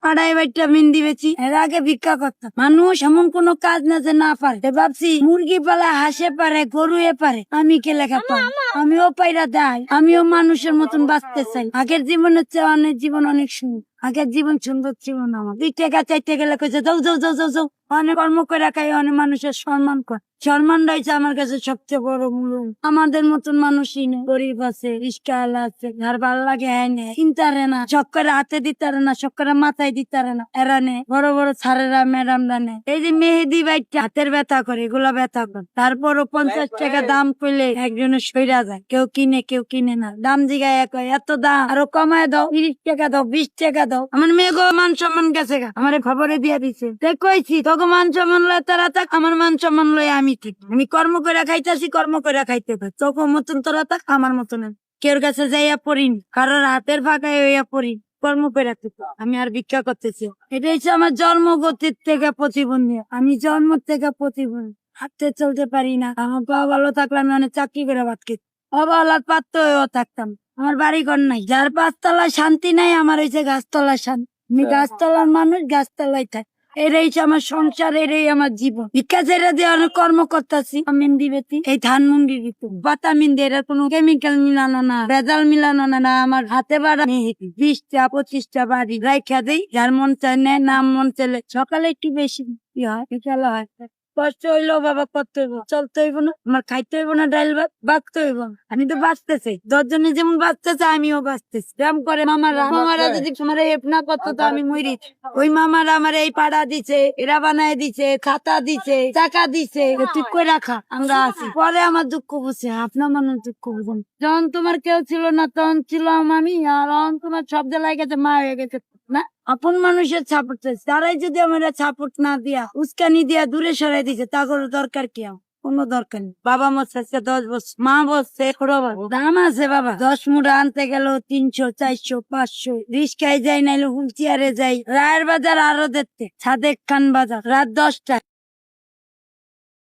আড়াই বাইটা মেহেন্দি বেচি। এর আগে ভিক্ষা করতাম। মানুষ এমন কোনো কাজ না যে না পারে। ভাবছি মুরগি পালা, হাঁসে পারে, গরুয়ে পারে, আমি কে লেখা পারি? আমিও পাইরা দেয়, আমিও মানুষের মতন বাঁচতে চাই। আগের জীবনের চেয়ে অনেক জীবন অনেক সুন্দর। আগের জীবন সুন্দর ছিল না আমার। 2 টাকা চাইতে গেলে কইছে যাও যাও যাও যাও যাও। অনেক কর্ম করে খাই, অনেক মানুষের সম্মান করে। সম্মানটা হচ্ছে আমার কাছে সবচেয়ে বড় মূল্য। আমাদের মতন মানুষই নেই, গরিব আছে, রিস্কাল আছে, যার ভাল লাগে নেই, চিন্তারে না, সব করে হাতে দিতারে না, সব করে মাথায় দিতারে না, এরা নেই। বড় বড় স্যারেরা ম্যাডামরা নেই। এই যে মেহেদি বাইটা হাতের ব্যথা করে, এগুলা ব্যথা করে। তারপরও 50 টাকা দাম পেলে একজনের সইরা যায়। কেউ কিনে কেউ কিনে না। দাম জিগায় এত দাম, আরো কমায় দাও, 30 টাকা দাও, 20 টাকা দাও। আমার মেয়ে গো মান সম্মান গেছে গা, আমার খবরে দিয়া দিছে। কইছি তোকে মান সম্মান লয় তারা থাক, আমার মান সম্মান লয় আমি ঠিক। আমি কর্ম করে খাইতেছি, কর্ম করে খাইতে পারি। তোকে মতন তোরা থাক, আমার মতন কেউর কাছে যাইয়া পড়িনি, কারোর হাতের ফাঁকায় হইয়া পড়ি। কর্ম করে আমি আর ভিক্ষা করতেছি। এটা হচ্ছে আমার জন্মগতির থেকে প্রতিবন্ধী। আমি জন্ম থেকে প্রতিবন্ধী, হাঁটতে চলতে পারি না। আমার বাবা ভালো থাকলে আমি অনেক চাকরি করে ভাত খেতাম, অবহেলার পাত্র হয়েও থাকতাম। আমার বাড়ি ঘর নাই, যার 5 তলায় শান্তি নাই, আমার হয়েছে গাছতলায় শান্তি। আমি গাছতলার মানুষ, গাছতলায় থাকি। এরাই আমার সংসার, এরাই আমার জীবন। ভিক্ষা ছেড়ে দিয়ে অনেক কর্ম করতেছি। মেহেন্দি বেতি, এই ধানমন্ডি দিত বাতা মেহেন্দি, এরা কোনো কেমিক্যাল মিলানো না, ভেজাল মিলানো না। আমার হাতে বাড়া মেহেদি 20টা 25টা বাড়ি রাইখা দেই, যার মন চায় নেয়, নাম মন চাইলে। সকালে একটু বেশি হয়, বিকালে হয়। কষ্ট হইলো বাবা, করতে হইব, চলতে হইব না, আমার খাইতে হইব না, ডাইল ভাত বাঁচতে হইব। আমি তো বাঁচতেছি, 10 জনে যেমন বাঁচতেছে আমিও বাঁচতেছি। ব্যায়াম করে মামারা যদি তোমার হেপ না করতো তো আমি মরি। ওই মামারা আমার এই পাড়া দিছে, এরা বানায় দিছে, খাতা দিছে, টাকা দিছে, ঠিক করে রাখা। আমরা আছি, পরে আমার দুঃখ বুঝছে, আপনার মানুষ দুঃখ বুঝেন। যখন তোমার কেউ ছিল না তখন ছিলাম আমি, আর যখন তোমার সব জায়গায় গেছে, মা হয়ে গেছে না। আপন মানুষের সাপোর্ট চাইছে, তারাই যদি আমরা সাপোর্ট না দিয়া, উস্কানি দিয়া দূরে সরাই দিছে, তাদের দরকার কি? কোনো দরকার নেই। বাবা মরছে 10 বছর, মা বলছে দাম আছে বাবা। 10 মুঠা আনতে গেল 300 400 500। রিস্কায় যাই, নাইলে হুইল চেয়ারে যাই। রায়ের বাজার আরো দেখতে, সাদেক খান বাজার, রাত 10টায়।